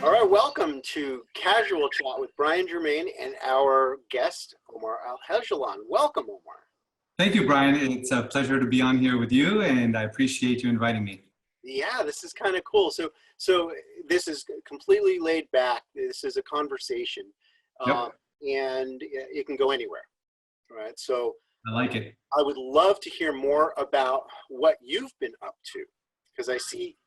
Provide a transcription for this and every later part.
All right, welcome to Casual Chat with Brian Germain and our guest, Omar Alhegelan. Welcome, Omar. Thank you, Brian. It's a pleasure to be on here with you, and I appreciate you inviting me. Yeah, this is kind of cool. So this is completely laid back. This is a conversation, Yep. and it can go anywhere, right? So I like it. I would love to hear more about what you've been up to, because I see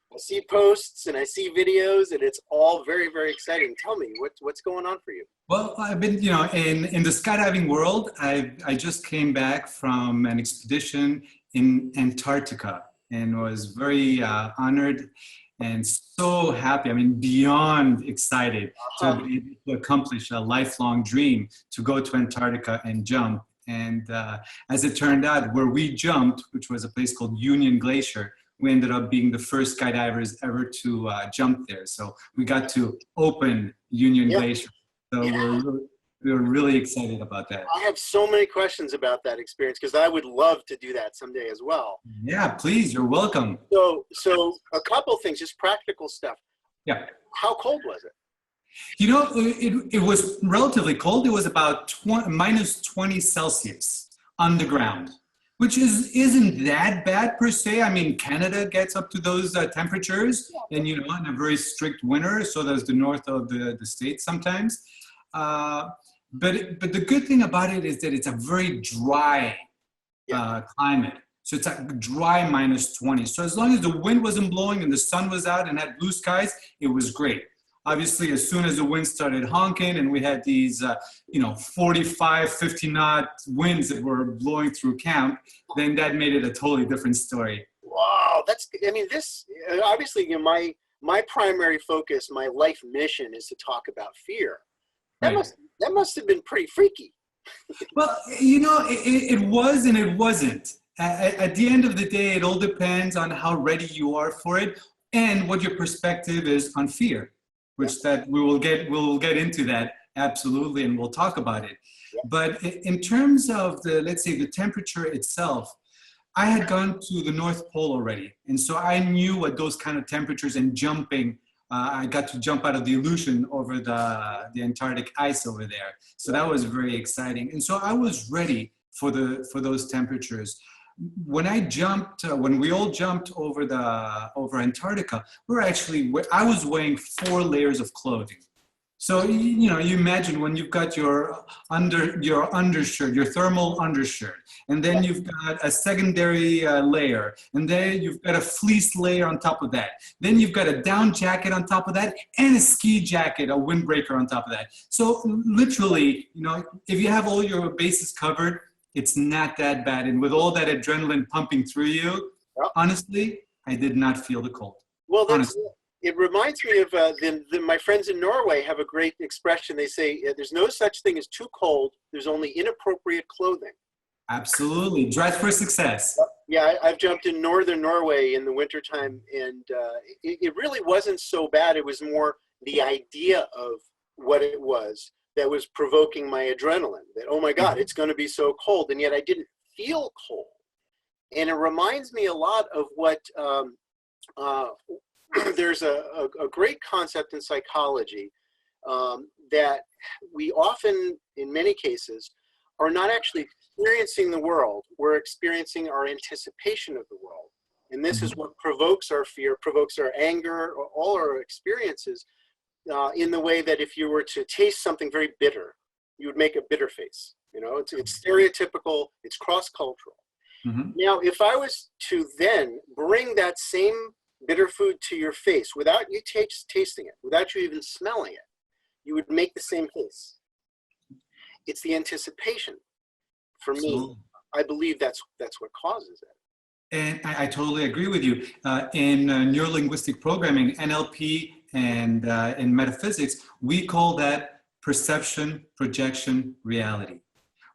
posts and I see videos, and it's all very, very exciting. Tell me, what's going on for you? Well, I've been, in the skydiving world, I just came back from an expedition in Antarctica and was very honored and so happy. I mean, beyond excited to be able to accomplish a lifelong dream to go to Antarctica and jump. And as it turned out, where we jumped, which was a place called Union Glacier, we ended up being the first skydivers ever to jump there. So we got to open Union Glacier. So we're really excited about that. I have so many questions about that experience because I would love to do that someday as well. Yeah, please, you're welcome. So a couple things, just practical stuff. Yeah. How cold was it? You know, it was relatively cold. It was about minus 20 Celsius on the ground, which isn't that bad per se. I mean, Canada gets up to those temperatures, and in a very strict winter, so does the north of the States sometimes. But the good thing about it is that it's a very dry climate. So it's a dry minus 20. So as long as the wind wasn't blowing and the sun was out and had blue skies, it was great. Obviously, as soon as the wind started honking and we had these, 45, 50 knot winds that were blowing through camp, then that made it a totally different story. Wow, this obviously, my primary focus, my life mission is to talk about fear. That must have been pretty freaky. Well, it was and it wasn't. At the end of the day, it all depends on how ready you are for it and what your perspective is on fear. Which that we'll get into that absolutely, and we'll talk about it. Yeah. But in terms of let's say the temperature itself, I had gone to the North Pole already, and so I knew what those kind of temperatures and jumping. I got to jump out of the Aleutian over the Antarctic ice over there, so that was very exciting. And so I was ready for those temperatures. When we all jumped over Antarctica, I was wearing 4 layers of clothing. So, you imagine when you've got your undershirt, your thermal undershirt, and then you've got a secondary layer, and then you've got a fleece layer on top of that. Then you've got a down jacket on top of that, and a ski jacket, a windbreaker on top of that. So literally, if you have all your bases covered, it's not that bad. And with all that adrenaline pumping through you, honestly, I did not feel the cold. Well, it reminds me of my friends in Norway have a great expression. They say, there's no such thing as too cold. There's only inappropriate clothing. Absolutely. Dress for success. Yeah, I've jumped in northern Norway in the wintertime, and it really wasn't so bad. It was more the idea of what it was that was provoking my adrenaline, that, oh my God, it's going to be so cold. And yet I didn't feel cold. And it reminds me a lot of what, there's a great concept in psychology that we often, in many cases, are not actually experiencing the world. We're experiencing our anticipation of the world. And this is what provokes our fear, provokes our anger, all our experiences. In the way that if you were to taste something very bitter, you would make a bitter face. It's stereotypical, it's cross-cultural. Mm-hmm. Now, if I was to then bring that same bitter food to your face without you tasting it, without you even smelling it, you would make the same face. It's the anticipation. For me, I believe that's what causes it. And I totally agree with you. In neurolinguistic programming, NLP, and in metaphysics, we call that perception, projection, reality.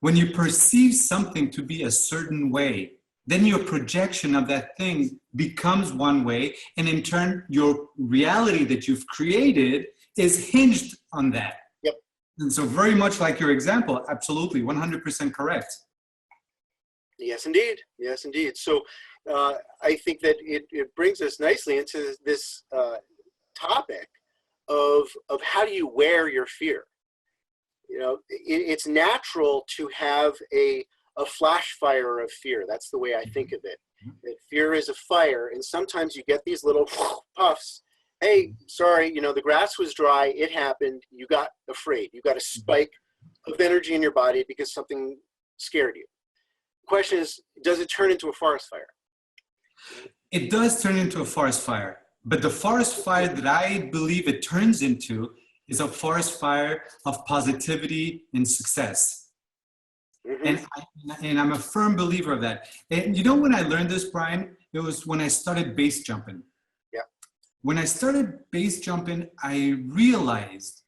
When you perceive something to be a certain way, then your projection of that thing becomes one way, and in turn, your reality that you've created is hinged on that. Yep. And so very much like your example, absolutely, 100% correct. Yes, indeed. Yes, indeed. So I think that it brings us nicely into this topic of how do you wear your fear. You know, it's natural to have a flash fire of fear. That's the way I think of it. That fear is a fire, and sometimes you get these little puffs. Hey, sorry, you know, the grass was dry, it happened, you got afraid. You got a spike of energy in your body because something scared you. The question is, does it turn into a forest fire? It does turn into a forest fire, but the forest fire that I believe it turns into is a forest fire of positivity and success. Mm-hmm. And I'm a firm believer of that. And you know, when I learned this, Brian, it was when I started base jumping. Yeah. When I started base jumping, I realized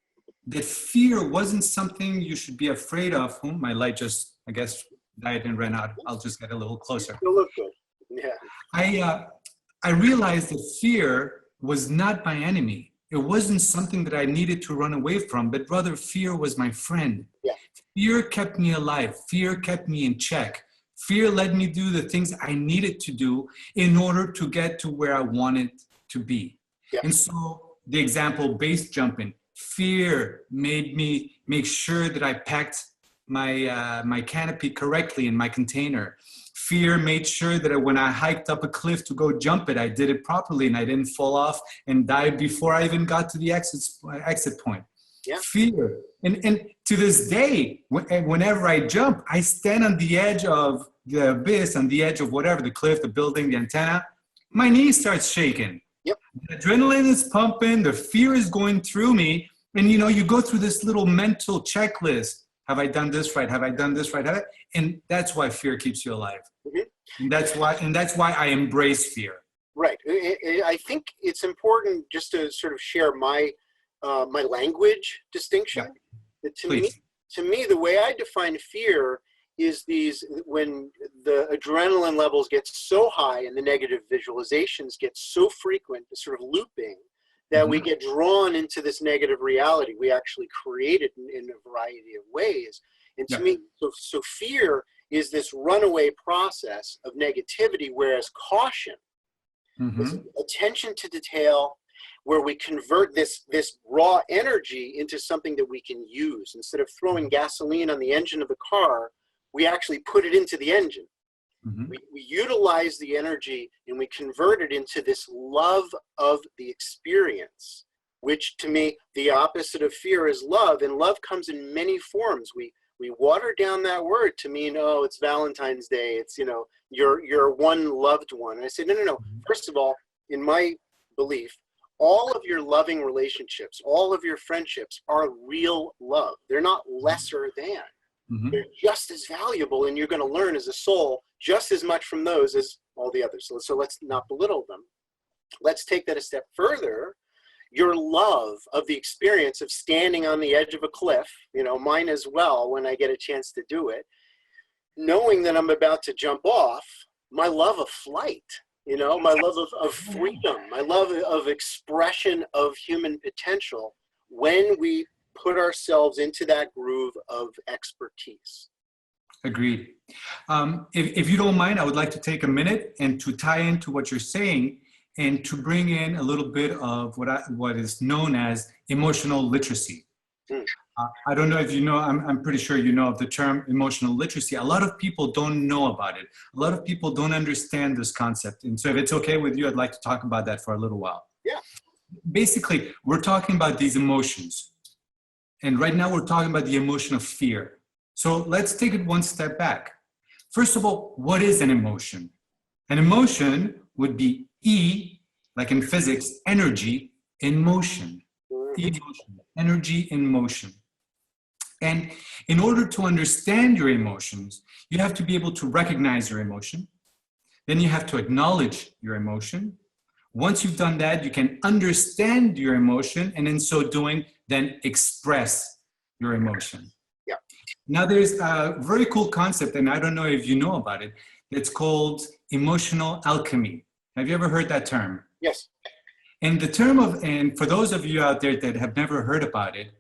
that fear wasn't something you should be afraid of. Oh, my light just, I guess, died and ran out. I'll just get a little closer. You'll look good. Yeah. I realized that fear was not my enemy. It wasn't something that I needed to run away from, but rather fear was my friend. Yeah. Fear kept me alive. Fear kept me in check. Fear let me do the things I needed to do in order to get to where I wanted to be. Yeah. And so the example, base jumping, fear made me make sure that I packed my canopy correctly in my container. Fear made sure that when I hiked up a cliff to go jump it, I did it properly and I didn't fall off and die before I even got to the exit point. Yeah. Fear. And to this day, whenever I jump, I stand on the edge of the abyss, on the edge of whatever, the cliff, the building, the antenna. My knee starts shaking. Yep. The adrenaline is pumping. The fear is going through me. And, you know, you go through this little mental checklist. Have I done this right? Have I done this right? And that's why fear keeps you alive. Mm-hmm. And that's why I embrace fear. Right. I think it's important just to sort of share my language distinction. Yeah. To me, the way I define fear is when the adrenaline levels get so high and the negative visualizations get so frequent, the sort of looping, that mm-hmm. we get drawn into this negative reality we actually created in a variety of ways. And to me, so fear is this runaway process of negativity, whereas caution mm-hmm. is attention to detail, where we convert this raw energy into something that we can use. Instead of throwing gasoline on the engine of the car, we actually put it into the engine. Mm-hmm. We utilize the energy and we convert it into this love of the experience, which to me, the opposite of fear is love. And love comes in many forms. We water down that word to mean, oh, it's Valentine's Day. It's, you know, your one loved one. And I said, no. First of all, in my belief, all of your loving relationships, all of your friendships are real love. They're not lesser than. Mm-hmm. They're just as valuable, and you're going to learn as a soul just as much from those as all the others. So let's not belittle them. Let's take that a step further. Your love of the experience of standing on the edge of a cliff, you know, mine as well when I get a chance to do it, knowing that I'm about to jump off, my love of flight, you know, my love of freedom, my love of expression of human potential when we put ourselves into that groove of expertise. Agreed. If you don't mind, I would like to take a minute and to tie into what you're saying and to bring in a little bit of what is known as emotional literacy. I don't know if you know, I'm pretty sure you know of the term emotional literacy. A lot of people don't know about it. A lot of people don't understand this concept. And so if it's okay with you, I'd like to talk about that for a little while. Yeah. Basically, we're talking about these emotions. And right now we're talking about the emotion of fear. So let's take it one step back. First of all, what is an emotion? An emotion would be E, like in physics, energy in motion. Emotion, energy in motion. And in order to understand your emotions, you have to be able to recognize your emotion. Then you have to acknowledge your emotion. Once you've done that, you can understand your emotion, and in so doing, then express your emotion. Yeah. Now there's a very cool concept, and I don't know if you know about it. It's called emotional alchemy. Have you ever heard that term? Yes. And the term and for those of you out there that have never heard about it,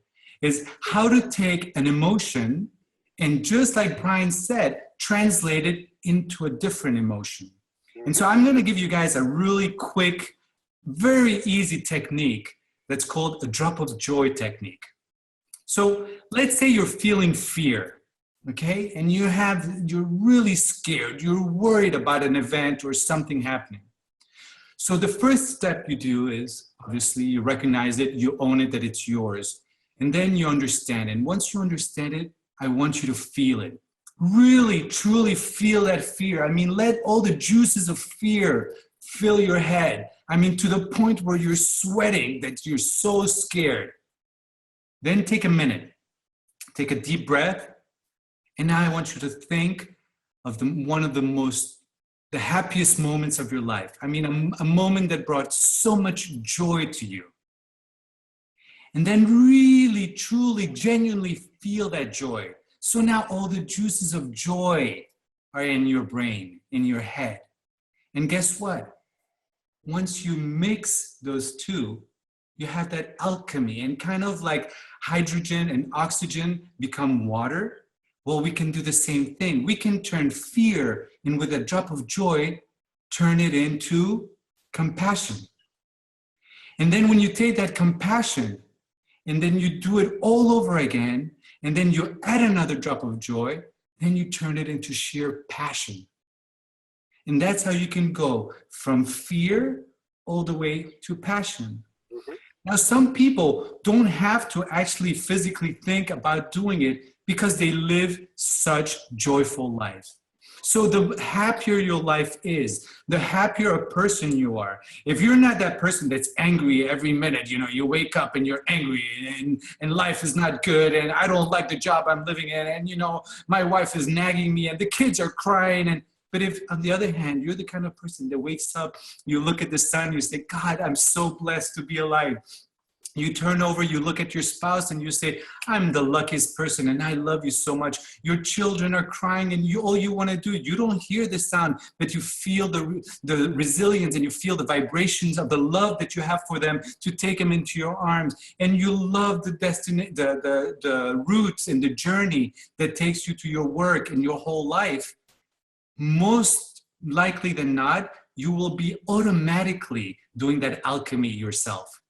is how to take an emotion and, just like Brian said, translate it into a different emotion. And so I'm going to give you guys a really quick, very easy technique that's called a drop of joy technique. So let's say you're feeling fear, okay? And you're really scared. You're worried about an event or something happening. So the first step you do is, obviously, you recognize it, you own it, that it's yours. And then you understand it. And once you understand it, I want you to feel it. Really, truly feel that fear. I mean, let all the juices of fear fill your head. I mean, to the point where you're sweating, that you're so scared. Then take a minute, take a deep breath. And now I want you to think of one of the happiest moments of your life. I mean, a moment that brought so much joy to you. And then really, truly, genuinely feel that joy. So now all the juices of joy are in your brain, in your head. And guess what? Once you mix those two, you have that alchemy, and kind of like hydrogen and oxygen become water. Well, we can do the same thing. We can turn fear, and with a drop of joy, turn it into compassion. And then when you take that compassion, and then you do it all over again, and then you add another drop of joy, then you turn it into sheer passion. And that's how you can go from fear all the way to passion. Now, some people don't have to actually physically think about doing it because they live such joyful lives. So the happier your life is, the happier a person you are. If you're not that person that's angry every minute, you know, you wake up and you're angry and life is not good and I don't like the job I'm living in and, you know, my wife is nagging me and the kids are crying. But if, on the other hand, you're the kind of person that wakes up, you look at the sun, you say, God, I'm so blessed to be alive. You turn over, you look at your spouse and you say, I'm the luckiest person and I love you so much. Your children are crying and all you want to do, you don't hear the sound, but you feel the resilience and you feel the vibrations of the love that you have for them to take them into your arms. And you love the destiny, the roots and the journey that takes you to your work and your whole life. Most likely than not, you will be automatically doing that alchemy yourself.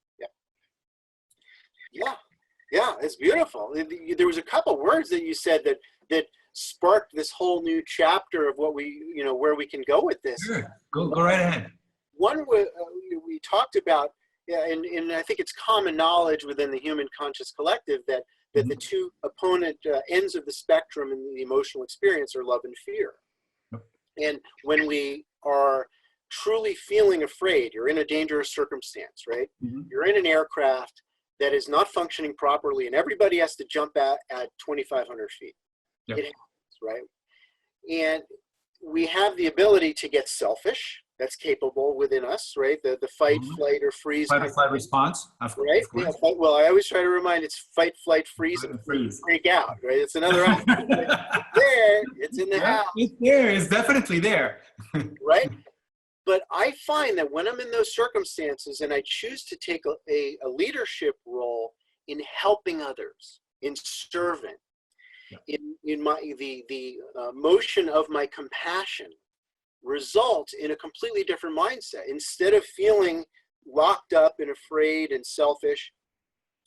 Yeah, it's beautiful. There was a couple words that you said that sparked this whole new chapter of what where we can go with this. Sure, go right ahead. One we talked about, and I think it's common knowledge within the human conscious collective that the two opponent ends of the spectrum in the emotional experience are love and fear. And when we are truly feeling afraid, you're in a dangerous circumstance, right? You're in an aircraft that is not functioning properly and everybody has to jump at 2,500 feet. Yep. It happens, right? And we have the ability to get selfish. That's capable within us, right? The fight, flight, or freeze. Fight or flight response, right? Yeah, well, I always try to remind it's fight, flight, freeze, and freak out, right? It's another option. There, it's in the house. It's there. It's definitely there. Right? But I find that when I'm in those circumstances and I choose to take a leadership role in helping others, in serving, in the motion of my compassion, results in a completely different mindset. Instead of feeling locked up and afraid and selfish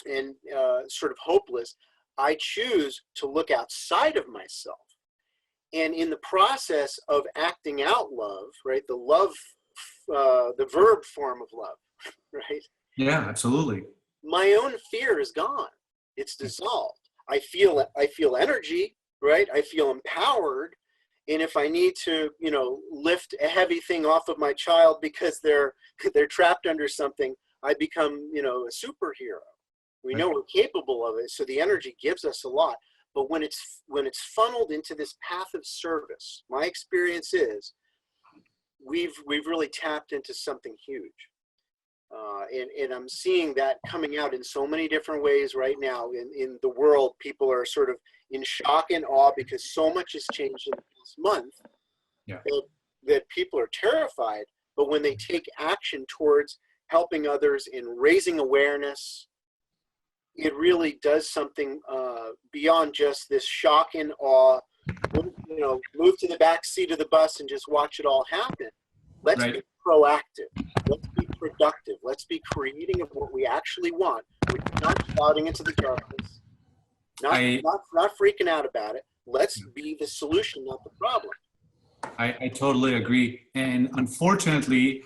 and sort of hopeless, I choose to look outside of myself. And in the process of acting out love, right, the verb form of love, right? Yeah, absolutely. My own fear is gone. It's dissolved. I feel energy, right? I feel empowered. And if I need to, lift a heavy thing off of my child because they're trapped under something, I become, a superhero. We know we're capable of it. So the energy gives us a lot. But when it's funneled into this path of service, my experience is we've really tapped into something huge. And I'm seeing that coming out in so many different ways right now in the world. People are sort of in shock and awe because so much has changed in the past month that people are terrified. But when they take action towards helping others in raising awareness, it really does something beyond just this shock and awe. Move to the back seat of the bus and just watch it all happen. Let's be proactive. Let's be productive. Let's be creating of what we actually want. We're not shouting into the darkness, not freaking out about it. Let's be the solution, not the problem. I totally agree. And unfortunately,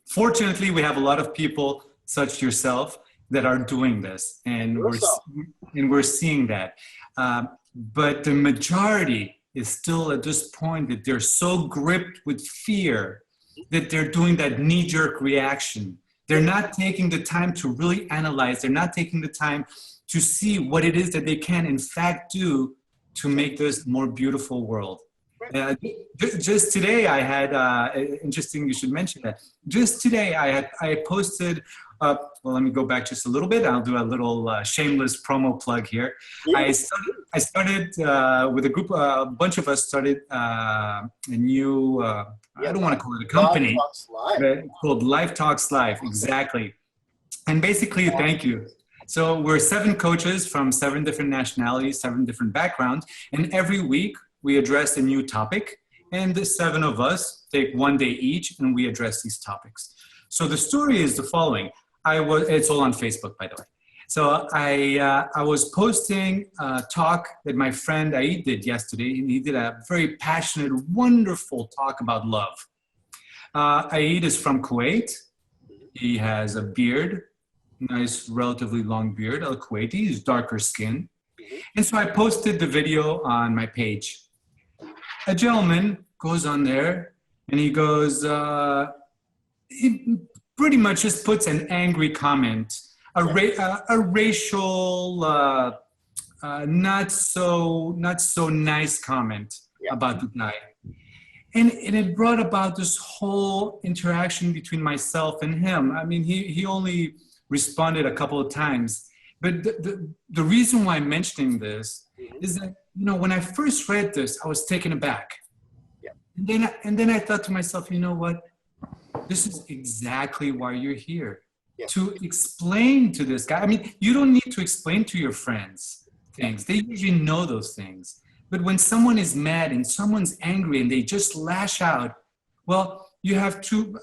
fortunately, we have a lot of people such yourself that are doing this, and we're seeing that. But the majority is still at this point that they're so gripped with fear that they're doing that knee-jerk reaction. They're not taking the time to really analyze. They're not taking the time to see what it is that they can in fact do to make this more beautiful world. Just today I had, interesting you should mention that. Just today I posted, well, let me go back just a little bit. I'll do a little shameless promo plug here. I started with a group, a bunch of us started a new, I don't want to call it a company, but called LiVE Talks Live, exactly. And basically, thank you. So we're 7 coaches from 7 different nationalities, 7 different backgrounds, and every week we address a new topic, and the 7 of us take 1 day each, and we address these topics. So the story is the following. It's all on Facebook, by the way. So I was posting a talk that my friend Aid did yesterday, and he did a very passionate, wonderful talk about love. Aid is from Kuwait. He has a beard, nice, relatively long beard, a Kuwaiti. He's darker skin. And so I posted the video on my page. A gentleman goes on there and he goes, he pretty much just puts an angry comment, a racial, not so nice comment about the guy. And it brought about this whole interaction between myself and him. I mean, he only responded a couple of times. But the reason why I'm mentioning this is that, you know, when I first read this, I was taken aback. And then I thought to myself, you know what? This is exactly why you're here. To explain to this guy. I mean, you don't need to explain to your friends things. They usually know those things. But when someone is mad and someone's angry and they just lash out, well, I have 2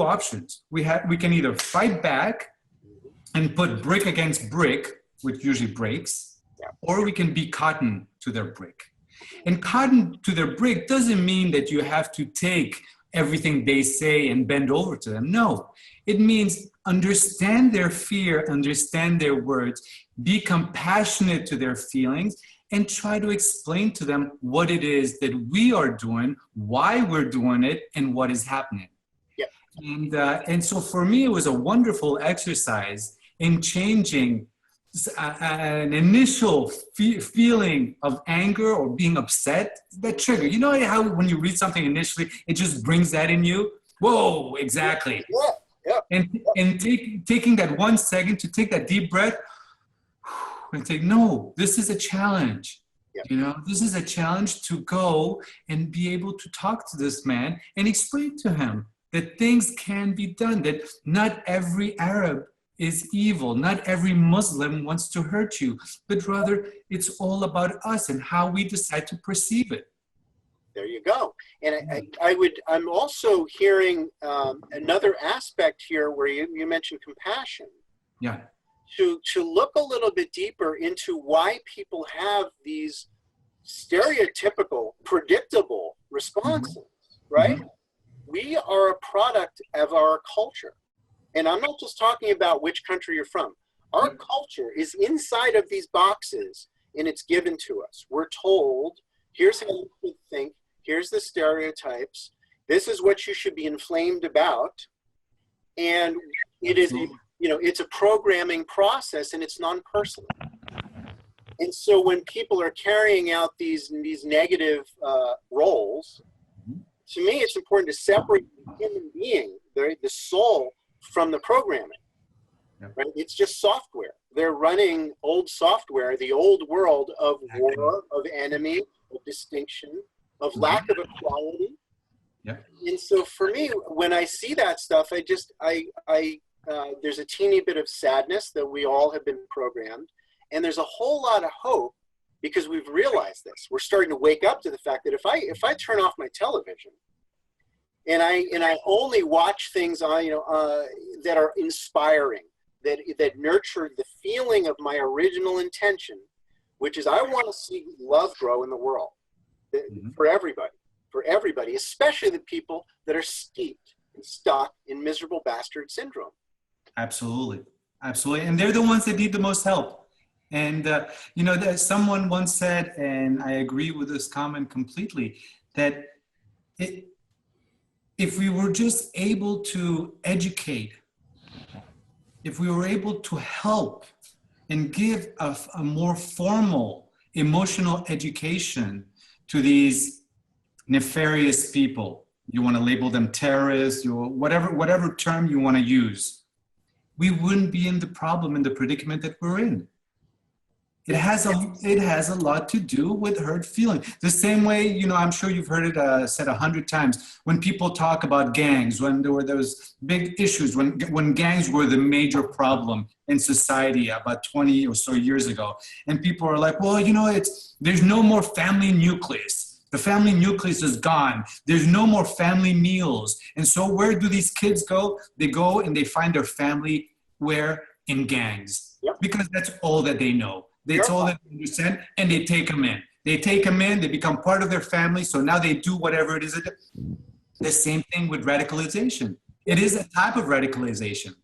options. We can either fight back and put brick against brick, which usually breaks, or we can be cotton to their brick. And cotton to their brick doesn't mean that you have to take everything they say and bend over to them. No, it means understand their fear, understand their words, be compassionate to their feelings, and try to explain to them what it is that we are doing, why we're doing it, and what is happening. And so for me, it was a wonderful exercise in changing an initial feeling of anger or being upset, that trigger. You know how when you read something initially, it just brings that in you? Whoa, exactly. And taking that 1 second to take that deep breath and say, no, this is a challenge. You know, this is a challenge to go and be able to talk to this man and explain to him that things can be done, that not every Arab is evil. Not every Muslim wants to hurt you, but rather it's all about us and how we decide to perceive it. There you go. And I'm also hearing another aspect here where you mentioned compassion. To look a little bit deeper into why people have these stereotypical, predictable responses, right? We are a product of our culture. And I'm not just talking about which country you're from. Our culture is inside of these boxes and it's given to us. We're told, here's how you should think, here's the stereotypes, this is what you should be inflamed about. And it is, you know, it's a programming process and it's non-personal. And so when people are carrying out these negative roles, to me, it's important to separate the human being, the soul, from the programming, right? It's just software. They're running old software, the old world of war, of enemy, of distinction, of lack of equality. And so for me, when I see that stuff, there's a teeny bit of sadness that we all have been programmed. And there's a whole lot of hope because we've realized this. We're starting to wake up to the fact that if I turn off my television And I only watch things that are inspiring, that nurture the feeling of my original intention, which is I want to see love grow in the world for everybody, especially the people that are steeped and stuck in miserable bastard syndrome. Absolutely. Absolutely. And they're the ones that need the most help. And, that someone once said, and I agree with this comment completely, that if we were just able to educate, if we were able to help and give a more formal emotional education to these nefarious people, you want to label them terrorists, whatever term you want to use, we wouldn't be in the problem, in the predicament that we're in. It has a lot to do with hurt feeling. The same way, I'm sure you've heard it said 100 times, when people talk about gangs, when there were those big issues, when gangs were the major problem in society about 20 or so years ago. And people are like, well, there's no more family nucleus. The family nucleus is gone. There's no more family meals. And so where do these kids go? They go and they find their family where? In gangs. Yep. Because that's all that they know. That's all that they understand, and they take them in. They take them in, they become part of their family, so now they do whatever it is. The same thing with radicalization. It is a type of radicalization.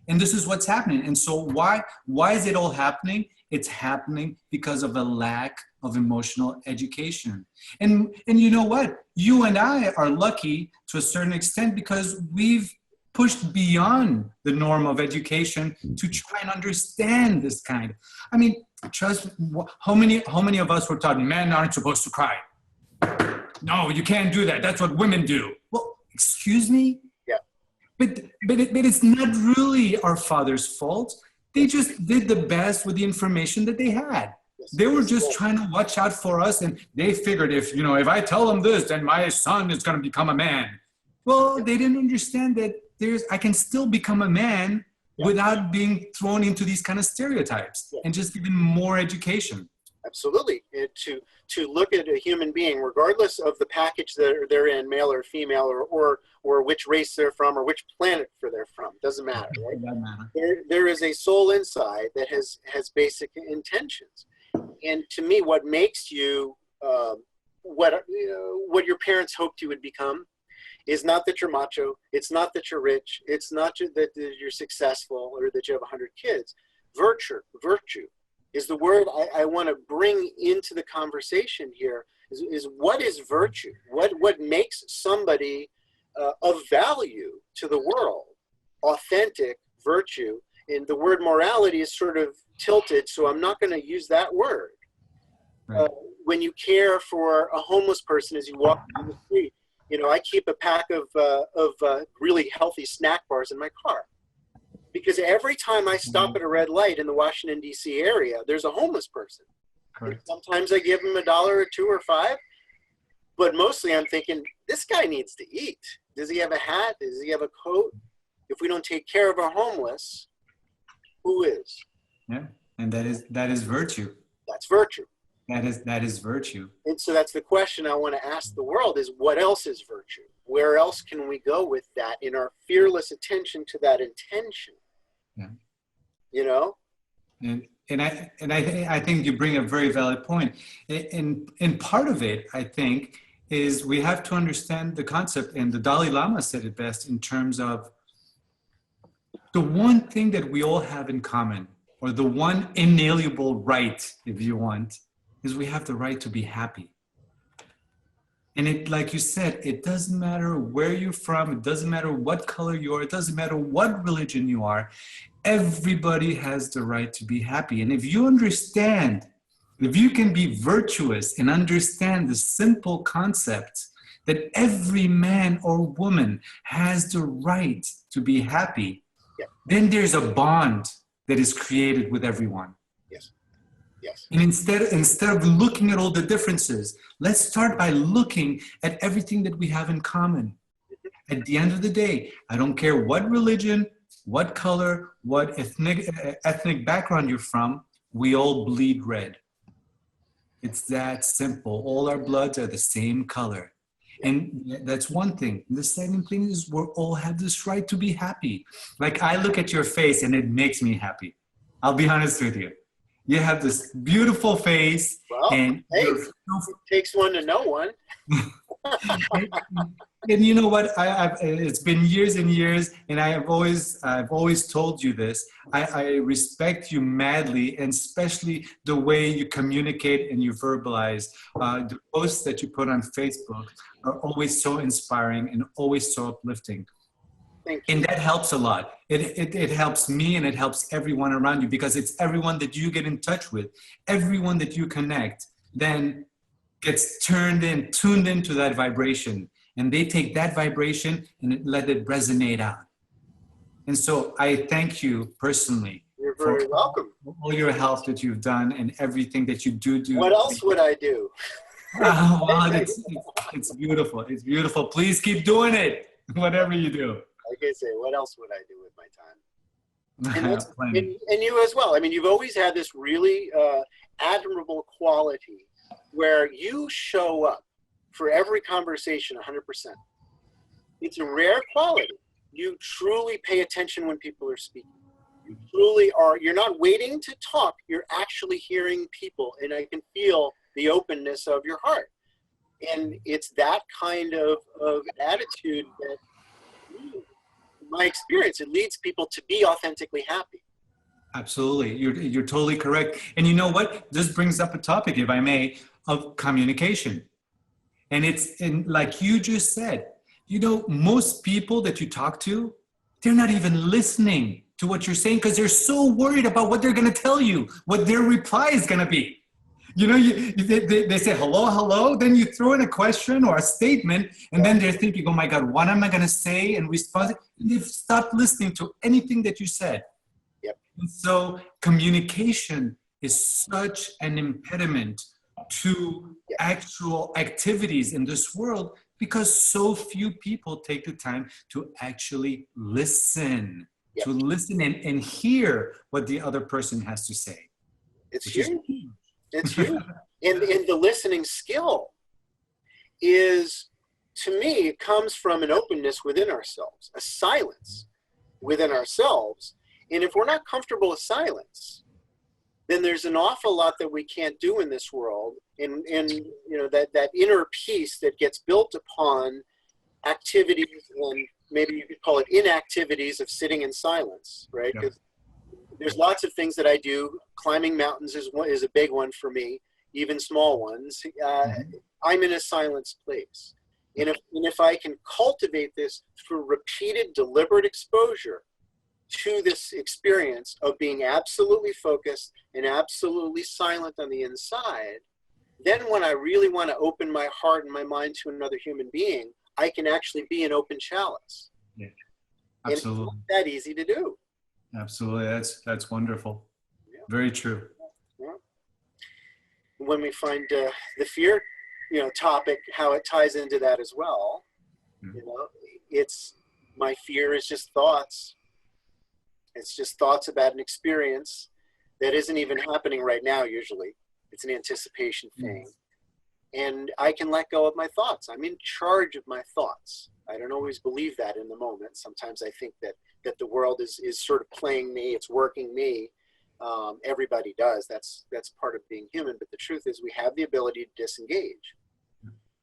And this is what's happening. And so why is it all happening? It's happening because of a lack of emotional education. And you know what? You and I are lucky to a certain extent because we've pushed beyond the norm of education to try and understand this kind. I mean, trust me, how many of us were taught men aren't supposed to cry? No, you can't do that. That's what women do. Well, excuse me? Yeah. But it's not really our father's fault. They just did the best with the information that they had. They were just trying to watch out for us, and they figured if I tell them this, then my son is going to become a man. Well, they didn't understand that I can still become a man without being thrown into these kind of stereotypes and just given more education. Absolutely. To look at a human being, regardless of the package that they're in, male or female, or which race they're from, or which planet they're from, doesn't matter, right? Doesn't matter. There is a soul inside that has basic intentions. And to me, what makes you, what your parents hoped you would become, is not that you're macho, it's not that you're rich, it's not that you're successful or that you have 100 kids. Virtue is the word I want to bring into the conversation here, is what is virtue? What makes somebody of value to the world? Authentic virtue. And the word morality is sort of tilted, so I'm not going to use that word. Right. When you care for a homeless person as you walk down the street, I keep a pack of really healthy snack bars in my car. Because every time I stop at a red light in the Washington, D.C. area, there's a homeless person. Sometimes I give them $1 or $2 or $5. But mostly I'm thinking, this guy needs to eat. Does he have a hat? Does he have a coat? If we don't take care of our homeless, who is? Yeah, and that is virtue. That's virtue. That is virtue. And so that's the question I want to ask the world is, what else is virtue? Where else can we go with that in our fearless attention to that intention? Yeah. And I think you bring a very valid point. And part of it, I think, is we have to understand the concept, and the Dalai Lama said it best in terms of the one thing that we all have in common, or the one inalienable right, if you want, is we have the right to be happy. And it, like you said, it doesn't matter where you're from, it doesn't matter what color you are, it doesn't matter what religion you are, everybody has the right to be happy. And if you understand, if you can be virtuous and understand the simple concept that every man or woman has the right to be happy, then there's a bond that is created with everyone. Yes. And instead of looking at all the differences, let's start by looking at everything that we have in common. At the end of the day, I don't care what religion, what color, what ethnic background you're from, we all bleed red. It's that simple. All our bloods are the same color. And that's one thing. The second thing is we all have this right to be happy. Like I look at your face and it makes me happy. I'll be honest with you. You have this beautiful face. Well, and hey, it takes one to know one. And you know what? It's been years and years, and I've always told you this. I respect you madly, and especially the way you communicate and you verbalize. The posts that you put on Facebook are always so inspiring and always so uplifting. Thank you. And that helps a lot. It helps me, and it helps everyone around you, because it's everyone that you get in touch with, everyone that you connect, then gets tuned into that vibration, and they take that vibration and let it resonate out. And so I thank you personally. You're very welcome. All your help that you've done and everything that you do. What else would I do? Oh, wow, it's beautiful. It's beautiful. Please keep doing it, whatever you do. Like I say, what else would I do with my time? And you as well. I mean, you've always had this really admirable quality where you show up for every conversation 100%. It's a rare quality. You truly pay attention when people are speaking. You truly are. You're not waiting to talk. You're actually hearing people, and I can feel the openness of your heart. And it's that kind of attitude that, in my experience, it leads people to be authentically happy. Absolutely. You're totally correct. And you know what? This brings up a topic, if I may, of communication. And like you just said, you know, most people that you talk to, they're not even listening to what you're saying because they're so worried about what they're going to tell you, what their reply is going to be. You know, they say, hello, hello. Then you throw in a question or a statement, and then they're thinking, oh my God, what am I going to say and respond? And they've stopped listening to anything that you said. Yep. And so communication is such an impediment to actual activities in this world because so few people take the time to actually listen, to listen and hear what the other person has to say. It's huge. It's huge. And the listening skill is, to me, it comes from an openness within ourselves, a silence within ourselves. And if we're not comfortable with silence, then there's an awful lot that we can't do in this world. And you know, that inner peace that gets built upon activities, and maybe you could call it inactivities of sitting in silence, right? Because there's lots of things that I do. Climbing mountains is a big one for me, even small ones. I'm in a silenced place. And if I can cultivate this through repeated, deliberate exposure to this experience of being absolutely focused and absolutely silent on the inside, then when I really want to open my heart and my mind to another human being, I can actually be an open chalice. Yeah, absolutely. And it's not that easy to do. Absolutely. That's wonderful. Yeah. Very true. Yeah. When we find the fear, you know, topic, how it ties into that as well, you know, it's, my fear is just thoughts. It's just thoughts about an experience that isn't even happening right now. Usually it's an anticipation thing. And I can let go of my thoughts. I'm in charge of my thoughts. I don't always believe that in the moment. Sometimes I think that the world is sort of playing me, it's working me. Everybody does. That's part of being human. But the truth is we have the ability to disengage.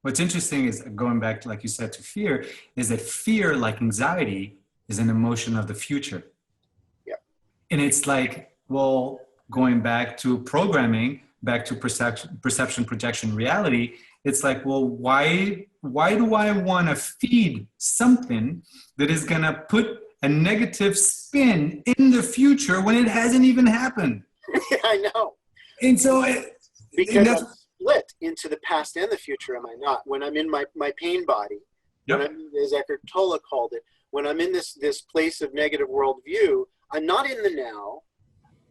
What's interesting is, going back to, like you said, to fear, is that fear, like anxiety, is an emotion of the future. Yeah. And it's like, well, going back to programming, back to perception, projection, reality, it's like, well, why do I want to feed something that is going to put a negative spin in the future when it hasn't even happened? I know. And so because I'm split into the past and the future, am I not? When I'm in my pain body, when I'm, as Eckhart Tolle called it, when I'm in this place of negative worldview, I'm not in the now.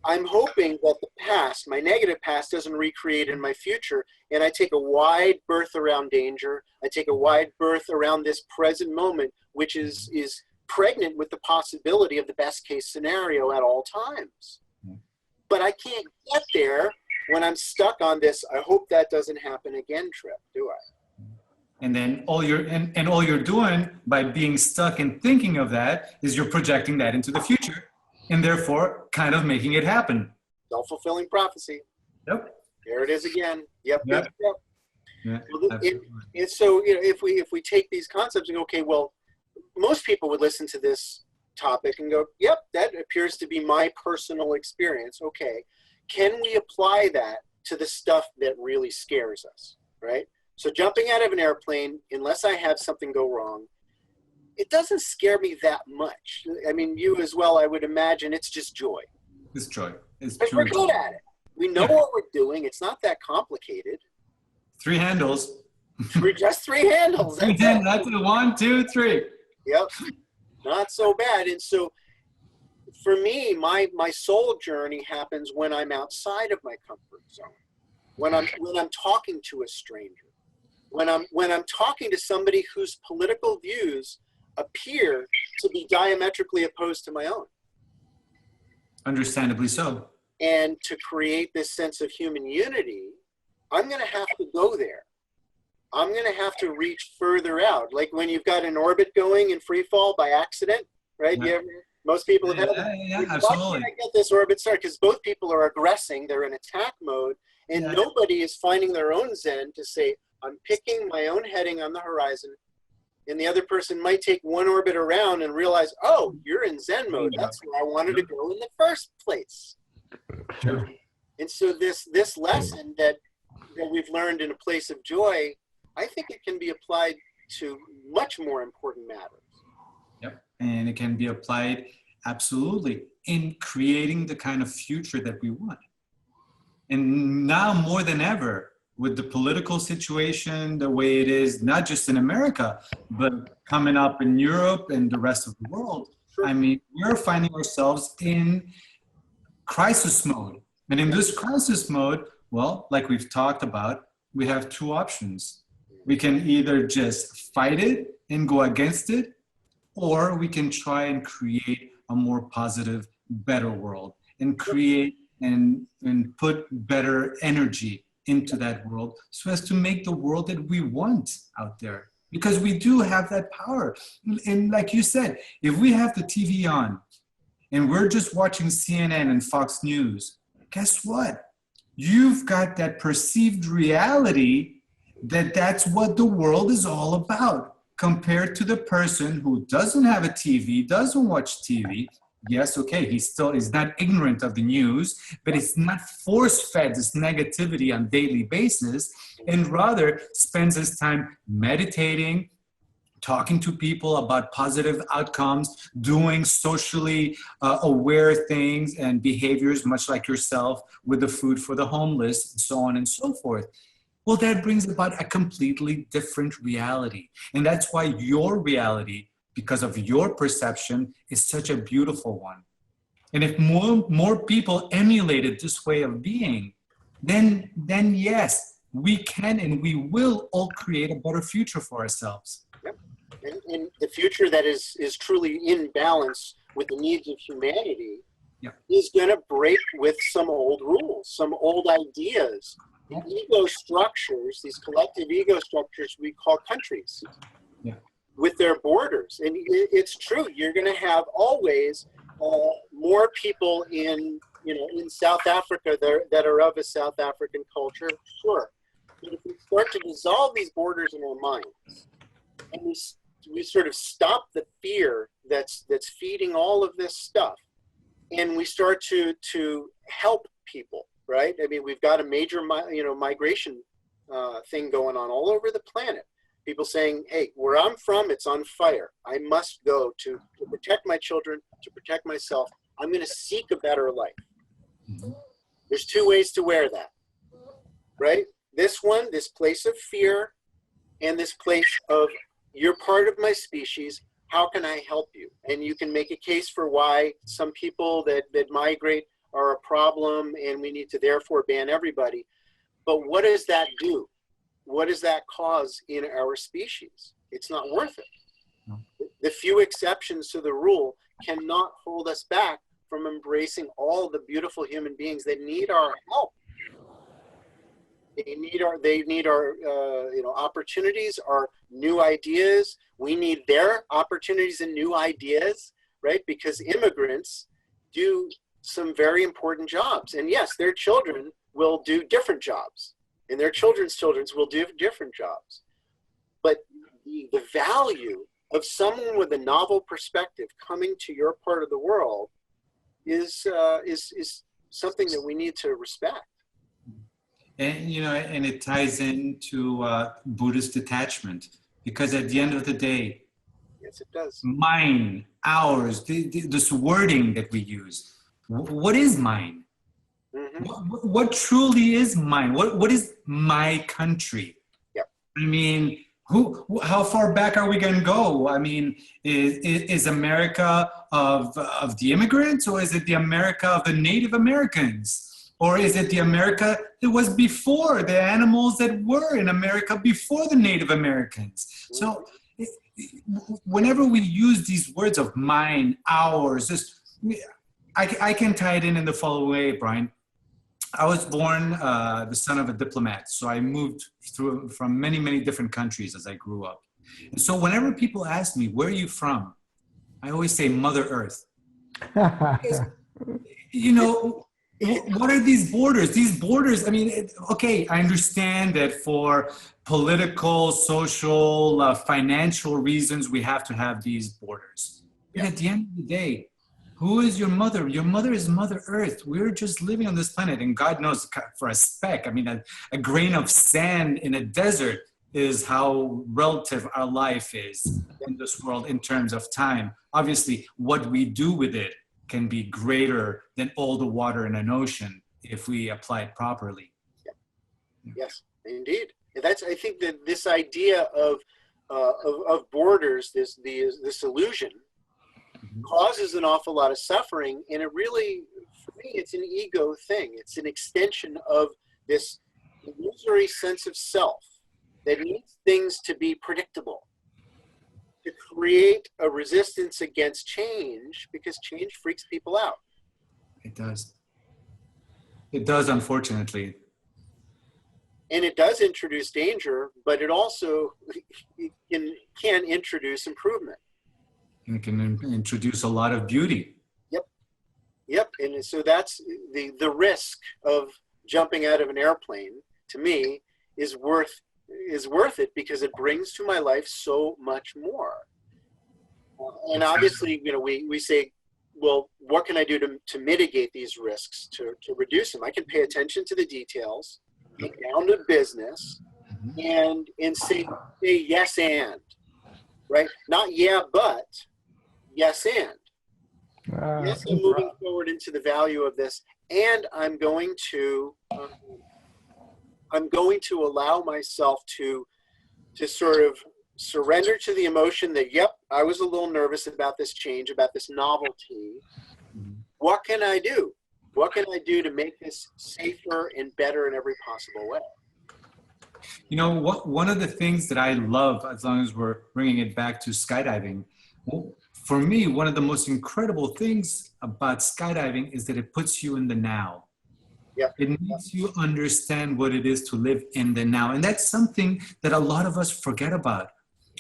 I'm hoping that the past, my negative past, doesn't recreate in my future, and I take a wide berth around danger. I take a wide berth around this present moment, which is pregnant with the possibility of the best case scenario at all times. But I can't get there when I'm stuck on this, I hope that doesn't happen again trip, do I? And then all you're doing by being stuck and thinking of that is you're projecting that into the future and therefore kind of making it happen. Self-fulfilling prophecy. Yep. There it is again. Yep. Yeah. Well, and so, you know, if we take these concepts and go, okay, well, most people would listen to this topic and go, yep, that appears to be my personal experience. Okay. Can we apply that to the stuff that really scares us, right? So jumping out of an airplane, unless I have something go wrong, it doesn't scare me that much. I mean, you as well, I would imagine it's just joy. It's joy. It's because we're good at it. We know what we're doing. It's not that complicated. 3 handles. Just 3 handles. That's it. That's it. 1, 2, 3. Yep. Not so bad. And so for me, my soul journey happens when I'm outside of my comfort zone. When I'm talking to a stranger. When I'm talking to somebody whose political views appear to be diametrically opposed to my own. Understandably so. And to create this sense of human unity, I'm going to have to go there. I'm going to have to reach further out. Like when you've got an orbit going in free fall by accident, right? Yeah. Most people have had that. Yeah, absolutely. Why can't I get this orbit started? Because both people are aggressing. They're in attack mode. And nobody is finding their own zen to say, I'm picking my own heading on the horizon. And the other person might take one orbit around and realize, oh, you're in zen mode. That's where I wanted to go in the first place. Sure. And so this lesson that we've learned in a place of joy, I think it can be applied to much more important matters. Yep. And it can be applied absolutely in creating the kind of future that we want. And now more than ever, with the political situation the way it is, not just in America, but coming up in Europe and the rest of the world, Sure. I mean, we're finding ourselves in crisis mode. And in this crisis mode, well, like we've talked about, we have 2 options. We can either just fight it and go against it, or we can try and create a more positive, better world and create and put better energy into that world so as to make the world that we want out there. Because we do have that power. And like you said, if we have the TV on and we're just watching CNN and Fox News, guess what? You've got that perceived reality that's what the world is all about, compared to the person who doesn't have a TV, doesn't watch TV. Yes, okay, he's not ignorant of the news, but it's not force-fed this negativity on a daily basis, and rather spends his time meditating, talking to people about positive outcomes, doing socially aware things and behaviors, much like yourself, with the food for the homeless, and so on and so forth. Well, that brings about a completely different reality. And that's why your reality, because of your perception, is such a beautiful one. And if more people emulated this way of being, then yes, we can and we will all create a better future for ourselves. Yep. And the future that is truly in balance with the needs of humanity is going to break with some old rules, some old ideas. The ego structures, these collective ego structures we call countries, with their borders. And it's true, you're going to have always more people in South Africa that are of a South African culture, sure. But if we start to dissolve these borders in our minds, and we sort of stop the fear that's feeding all of this stuff, and we start to help people, right? I mean, we've got a major migration thing going on all over the planet. People saying, hey, where I'm from, it's on fire. I must go to protect my children, to protect myself. I'm going to seek a better life. There's 2 ways to wear that, right? This place of fear, and this place of, you're part of my species. How can I help you? And you can make a case for why some people that migrate are a problem and we need to therefore ban everybody. But what does that do? What does that cause in our species? It's not worth it. No. The few exceptions to the rule cannot hold us back from embracing all the beautiful human beings that need our help. They need our opportunities, our new ideas. We need their opportunities and new ideas, right? Because immigrants do some very important jobs. And yes, their children will do different jobs, and their children's will do different jobs. But the value of someone with a novel perspective coming to your part of the world is something that we need to respect. And, and it ties into Buddhist detachment, because at the end of the day, yes, it does. Mine, ours, this wording that we use, what is mine? Mm-hmm. What truly is mine? What is my country? Yep. I mean, how far back are we going to go? I mean, is America of the immigrants, or is it the America of the Native Americans? Or is it the America that was before, the animals that were in America before the Native Americans? So whenever we use these words of mine, ours, I can tie it in the following way, Brian. I was born the son of a diplomat, so I moved from many, many different countries as I grew up. And so whenever people ask me, where are you from? I always say Mother Earth. Because, what are these borders? These borders, I mean, okay, I understand that for political, social, financial reasons, we have to have these borders. But at the end of the day, who is your mother? Your mother is Mother Earth. We're just living on this planet, and God knows, for a speck, I mean, a grain of sand in a desert is how relative our life is in this world in terms of time. Obviously, what we do with it can be greater than all the water in an ocean if we apply it properly. Yeah. Yes, indeed. And I think that this idea of borders, this illusion, causes an awful lot of suffering, and it really, for me, it's an ego thing. It's an extension of this illusory sense of self that needs things to be predictable, to create a resistance against change, because change freaks people out. It does. It does, unfortunately. And it does introduce danger, but it also can introduce improvement. And it can introduce a lot of beauty. Yep. And so that's the risk of jumping out of an airplane, to me, is worth it, because it brings to my life so much more. And obviously, we say, well, what can I do to mitigate these risks, to reduce them? I can pay attention to the details, get down to business, and say yes and, right? Not yeah, but yes and. Yes, I'm moving forward into the value of this, and I'm going to allow myself to sort of surrender to the emotion that, yep, I was a little nervous about this change, about this novelty. What can I do? What can I do to make this safer and better in every possible way? One of the things that I love, as long as we're bringing it back to skydiving, for me, one of the most incredible things about skydiving is that it puts you in the now. Yep. It makes you understand what it is to live in the now. And that's something that a lot of us forget about.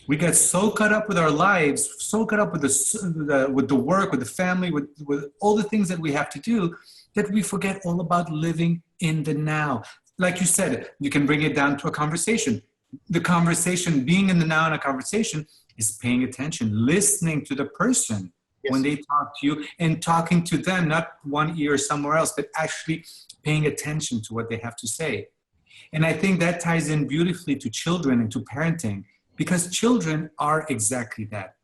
We get so caught up with our lives, so caught up with the work, with the family, with all the things that we have to do, that we forget all about living in the now. Like you said, you can bring it down to a conversation. The conversation, being in the now in a conversation, is paying attention, listening to the person when they talk to you, and talking to them, not one ear somewhere else, but actually paying attention to what they have to say. And I think that ties in beautifully to children and to parenting, because children are exactly that.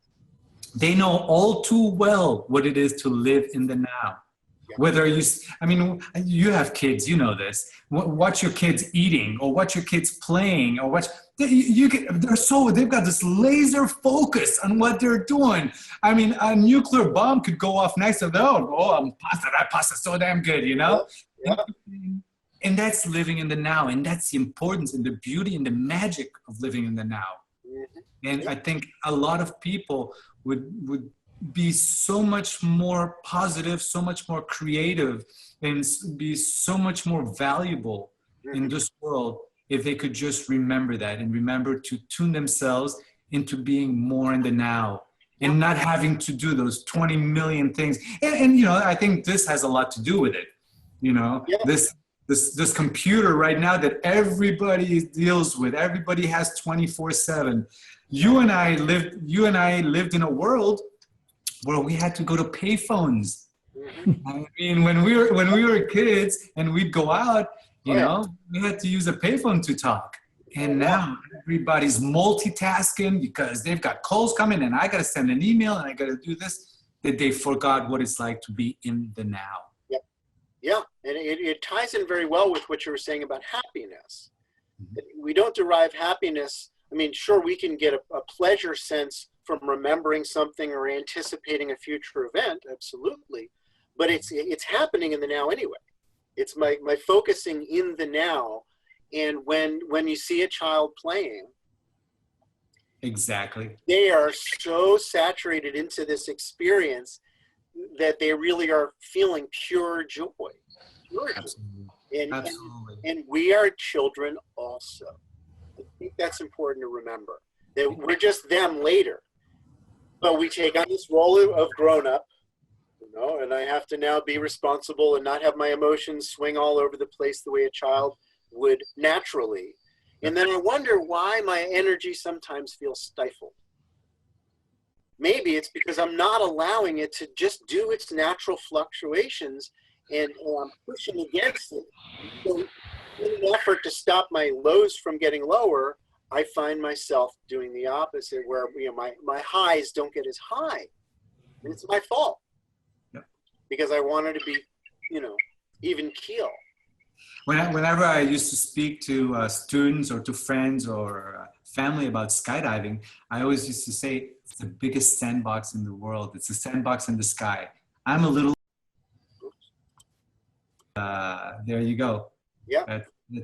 They know all too well what it is to live in the now. Whether you have kids, you know this. Watch your kids eating, or watch your kids playing, or they've got this laser focus on what they're doing. I mean, a nuclear bomb could go off next to them. Oh, pasta, so damn good, Yeah. And that's living in the now, and that's the importance and the beauty and the magic of living in the now. And I think a lot of people would be so much more positive, so much more creative, and be so much more valuable in this world if they could just remember that and remember to tune themselves into being more in the now and not having to do those 20 million things. And you know, I think this has a lot to do with it. You know, this computer right now that everybody deals with, everybody has 24/7. You and I lived in a world where we had to go to payphones. I mean, when we were kids and we'd go out, you know, we had to use a payphone to talk. And now everybody's multitasking because they've got calls coming and I got to send an email and I got to do this, that they forgot what it's like to be in the now. Yep. Yeah. And it ties in very well with what you were saying about happiness. We don't derive happiness. I mean, sure, we can get a pleasure sense from remembering something or anticipating a future event. Absolutely. But it's happening in the now anyway. It's my focusing in the now. And when you see a child playing, exactly, they are so saturated into this experience that they really are feeling pure joy. Absolutely. Absolutely. And we are children also. I think that's important to remember, that we're just them later. But we take on this role of grown-up, you know, and I have to now be responsible and not have my emotions swing all over the place the way a child would naturally. And then I wonder why my energy sometimes feels stifled. Maybe it's because I'm not allowing it to just do its natural fluctuations, and I'm pushing against it. So in an effort to stop my lows from getting lower, I find myself doing the opposite, where, you know, my highs don't get as high. And it's my fault. Yep. Because I wanted to be, you know, even keel. Whenever I used to speak to students or to friends or family about skydiving, I always used to say, it's the biggest sandbox in the world. It's a sandbox in the sky. I'm a little... there you go. Yeah.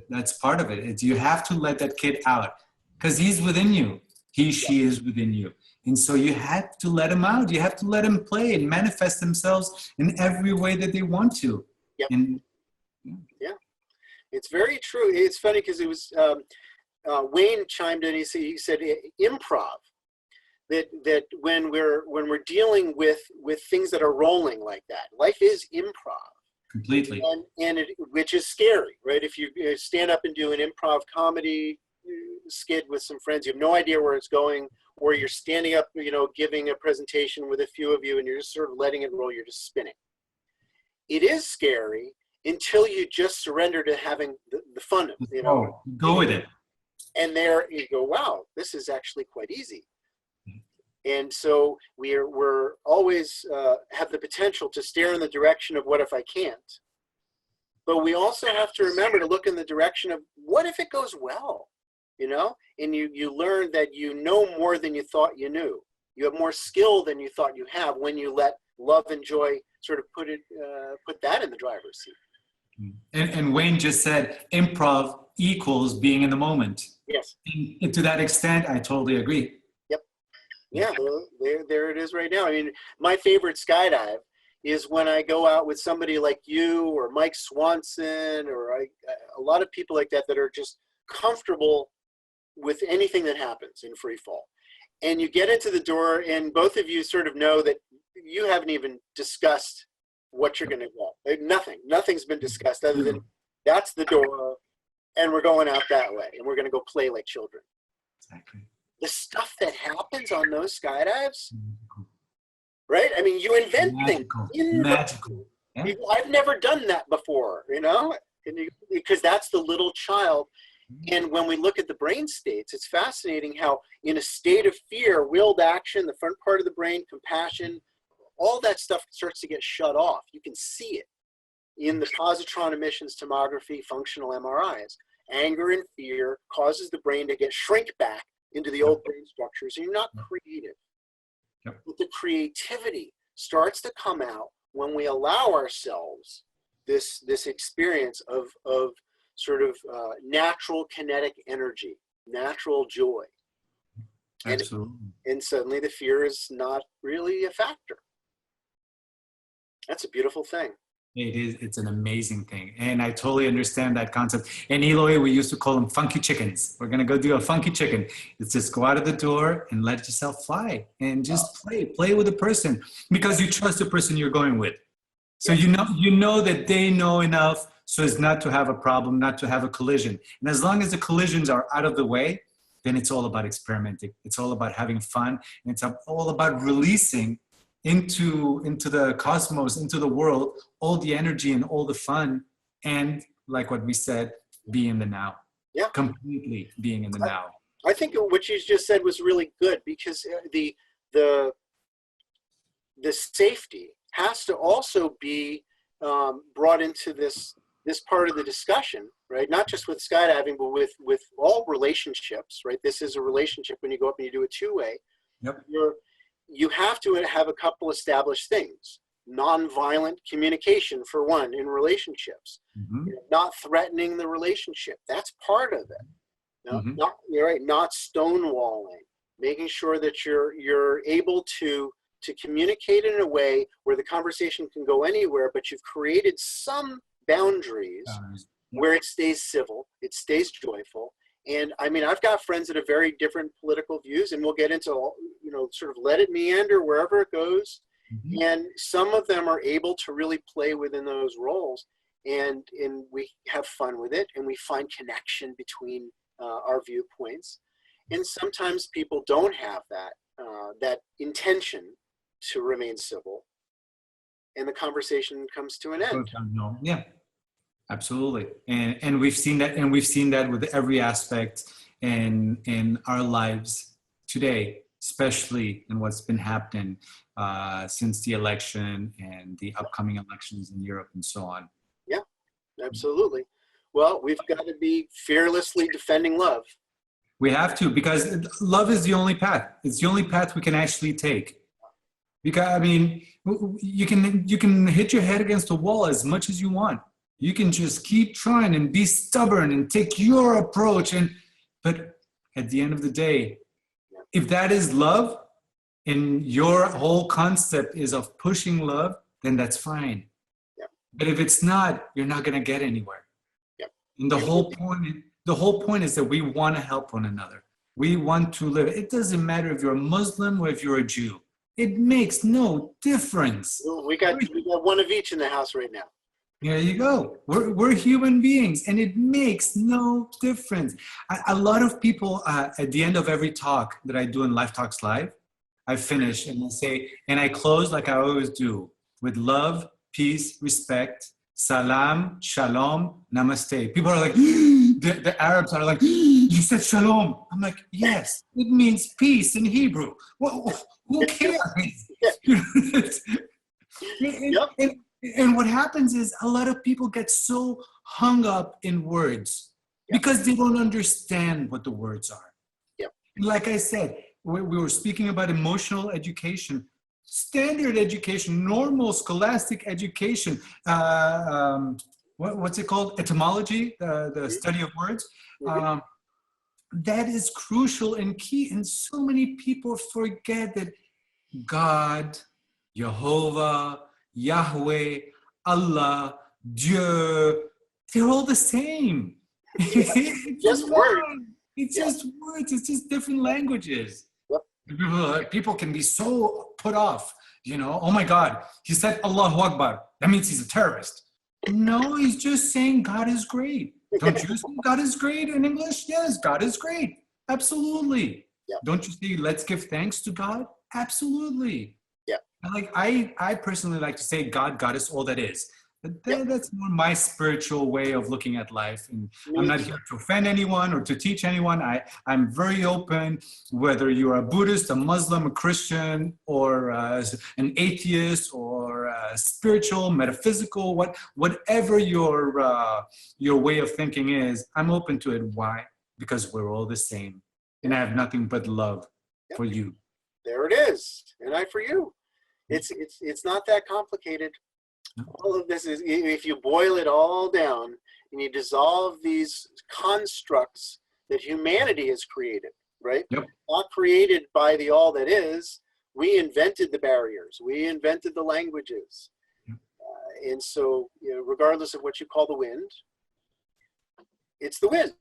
That's part of it. You have to let that kid out because he's within you. She is within you. And so you have to let him out. You have to let him play and manifest themselves in every way that they want to. Yep. And, yeah. It's very true. It's funny because it was Wayne chimed in. He said improv. That when we're dealing with things that are rolling like that, life is improv. Completely. And which is scary, right? If you stand up and do an improv comedy skit with some friends, you have no idea where it's going, or you're standing up, you know, giving a presentation with a few of you, and you're just sort of letting it roll. You're just spinning. It is scary until you just surrender to having the fun of it, you know. Go with it. And there you go, wow, this is actually quite easy. And so we're always have the potential to stare in the direction of what if I can't. But we also have to remember to look in the direction of what if it goes well, you know? And you learn that you know more than you thought you knew. You have more skill than you thought you have when you let love and joy sort of put that in the driver's seat. And Wayne just said improv equals being in the moment. Yes. And to that extent, I totally agree. Yep. Yeah, there it is right now. I mean, my favorite skydive is when I go out with somebody like you or Mike Swanson or a lot of people like that are just comfortable with anything that happens in free fall. And you get into the door and both of you sort of know that you haven't even discussed what you're going to go. Like nothing's been discussed other than that's the door and we're going out that way and we're going to go play like children. Exactly. The stuff that happens on those skydives, right? I mean, you invent Magical. things. Magical. Yeah. I've never done that before, you know, because that's the little child. And when we look at the brain states, it's fascinating how in a state of fear, willed action, the front part of the brain, compassion, all that stuff starts to get shut off. You can see it in the positron emissions tomography, functional MRIs. Anger and fear causes the brain to shrink back into the old brain structures, and you're not creative. Yep. But the creativity starts to come out when we allow ourselves this experience of sort of natural kinetic energy, natural joy. Absolutely. And suddenly the fear is not really a factor. That's a beautiful thing. It's an amazing thing. And I totally understand that concept. In Eloy, we used to call them funky chickens. We're going to go do a funky chicken. It's just go out of the door and let yourself fly and just play with the person, because you trust the person you're going with. So you know that they know enough so as not to have a problem, not to have a collision. And as long as the collisions are out of the way, then it's all about experimenting. It's all about having fun. And it's all about releasing into the cosmos, into the world, all the energy and all the fun. And like what we said, be in the now. Yeah. Completely being in the now. I think what you just said was really good, because the safety has to also be brought into this part of the discussion, right? Not just with skydiving, but with all relationships, right? This is a relationship. When you go up and you do a two-way, Yep. You have to have a couple established things. Nonviolent communication, for one, in relationships. Mm-hmm. Not threatening the relationship. That's part of it. No, Mm-hmm. you're right. Not stonewalling. Making sure that you're able to communicate in a way where the conversation can go anywhere, but you've created some boundaries where it stays civil, it stays joyful. And I mean, I've got friends that have very different political views, and we'll get into, sort of let it meander wherever it goes. Mm-hmm. And some of them are able to really play within those roles, and we have fun with it, and we find connection between our viewpoints. And sometimes people don't have that intention to remain civil, and the conversation comes to an end. Yeah. Absolutely. And we've seen that with every aspect in our lives today, especially in what's been happening since the election and the upcoming elections in Europe and so on. Yeah, absolutely. Well, we've got to be fearlessly defending love. We have to, because love is the only path. It's the only path we can actually take. Because, I mean, you can hit your head against the wall as much as you want. You can just keep trying and be stubborn and take your approach. But at the end of the day, if that is love and your whole concept is of pushing love, then that's fine. Yeah. But if it's not, you're not going to get anywhere. Yeah. And the whole point is that we want to help one another. We want to live. It doesn't matter if you're a Muslim or if you're a Jew. It makes no difference. We got one of each in the house right now. There you go. We're human beings, and it makes no difference. A lot of people, at the end of every talk that I do in Life Talks Live, I finish and I say, and I close like I always do, with love, peace, respect, salam, shalom, namaste. People are like, the Arabs are like, you said shalom. I'm like, yes, it means peace in Hebrew. Well, who cares? Yep. And what happens is a lot of people get so hung up in words because they don't understand what the words are. Yep. Like I said, we were speaking about emotional education, standard education, normal scholastic education. What's it called? Etymology, the study of words. That is crucial and key. And so many people forget that God, Jehovah, Yahweh, Allah, Dieu, they're all the same. It's just words. It's just words. It's just different languages. Yep. People can be so put off, oh my God, he said Allahu Akbar. That means he's a terrorist. No, he's just saying God is great. Don't you say God is great in English? Yes, God is great. Absolutely. Yep. Don't you say let's give thanks to God? Absolutely. I personally like to say God, Goddess, all that is. That's more my spiritual way of looking at life. And I'm not here to offend anyone or to teach anyone. I'm very open, whether you're a Buddhist, a Muslim, a Christian, or an atheist, or spiritual, metaphysical, whatever your way of thinking is, I'm open to it. Why? Because we're all the same. And I have nothing but love for you. There it is. And I for you. It's not that complicated. All of this is, if you boil it all down and you dissolve these constructs that humanity has created, right? Yep. Not created by the all that is. We invented the barriers. We invented the languages. And so, regardless of what you call the wind, it's the wind.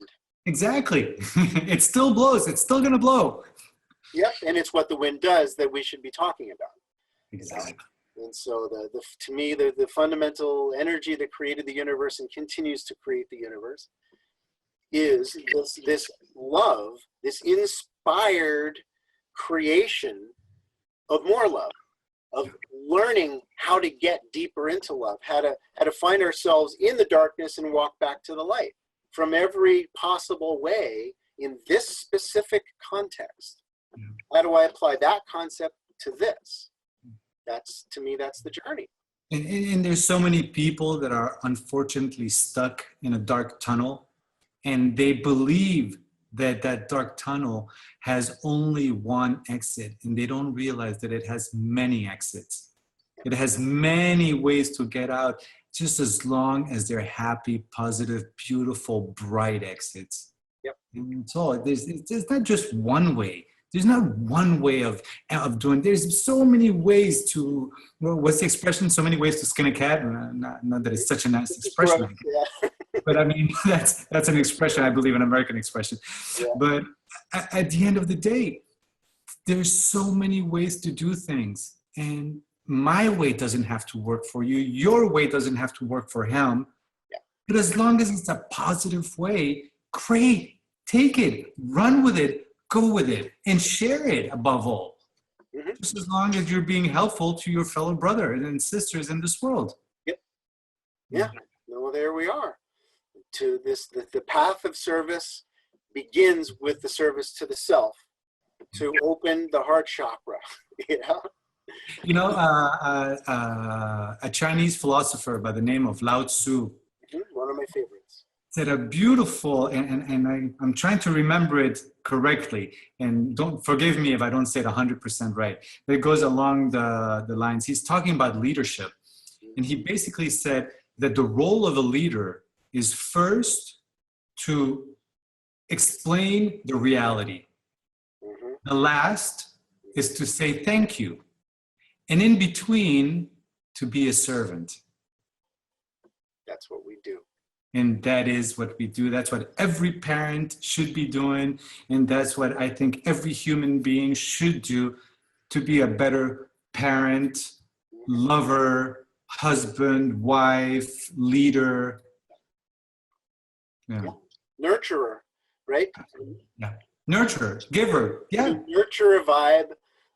Exactly. It still blows. It's still going to blow. Yep. And it's what the wind does that we should be talking about. Exactly. And so to me, the fundamental energy that created the universe and continues to create the universe is this love, this inspired creation of more love, of learning how to get deeper into love, how to find ourselves in the darkness and walk back to the light from every possible way in this specific context. How do I apply that concept to this? To me, that's the journey. And there's so many people that are unfortunately stuck in a dark tunnel, and they believe that that dark tunnel has only one exit, and they don't realize that it has many exits. It has many ways to get out, just as long as they're happy, positive, beautiful, bright exits. Yep. And so there's not just one way. There's not one way of doing. There's so many ways to, what's the expression? So many ways to skin a cat. Not that it's such a nice expression. Yeah. But I mean, that's an expression, I believe, an American expression. Yeah. But at the end of the day, there's so many ways to do things. And my way doesn't have to work for you. Your way doesn't have to work for him. Yeah. But as long as it's a positive way, great. Take it, run with it, go with it, and share it above all. Mm-hmm. Just as long as you're being helpful to your fellow brothers and sisters in this world. Yep. Yeah. Well, there we are. To this, the path of service begins with the service to the self, to open the heart chakra. You know, a Chinese philosopher by the name of Lao Tzu. One of my favorites. Said a beautiful, and I'm trying to remember it correctly, and don't forgive me if I don't say it 100% right, but it goes along the lines. He's talking about leadership, and he basically said that the role of a leader is first to explain the reality. Mm-hmm. The last is to say thank you. And in between, to be a servant. That's what we do. And that is what we do. That's what every parent should be doing. And that's what I think every human being should do to be a better parent, lover, husband, wife, leader. Yeah. Nurturer, right? Yeah. Nurturer, giver. Yeah. Nurture a vibe,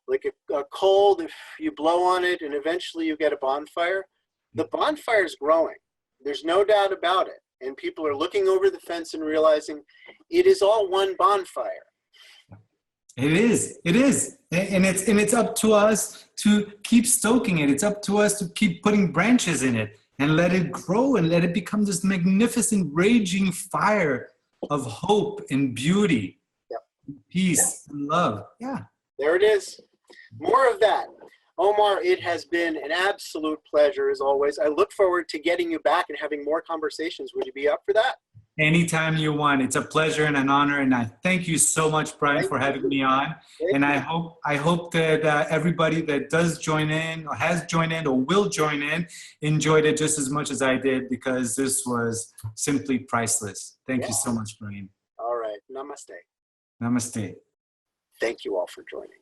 like a cold, if you blow on it and eventually you get a bonfire, the bonfire is growing. There's no doubt about it. And people are looking over the fence and realizing it is all one bonfire. It is. And it's up to us to keep stoking it. It's up to us to keep putting branches in it and let it grow and let it become this magnificent raging fire of hope and beauty, peace and love. Yeah. There it is. More of that. Omar, it has been an absolute pleasure as always. I look forward to getting you back and having more conversations. Would you be up for that? Anytime you want. It's a pleasure and an honor. And I thank you so much, Brian, for having me on. And I hope that everybody that does join in or has joined in or will join in enjoyed it just as much as I did, because this was simply priceless. Thank you so much, Brian. All right. Namaste. Namaste. Thank you all for joining.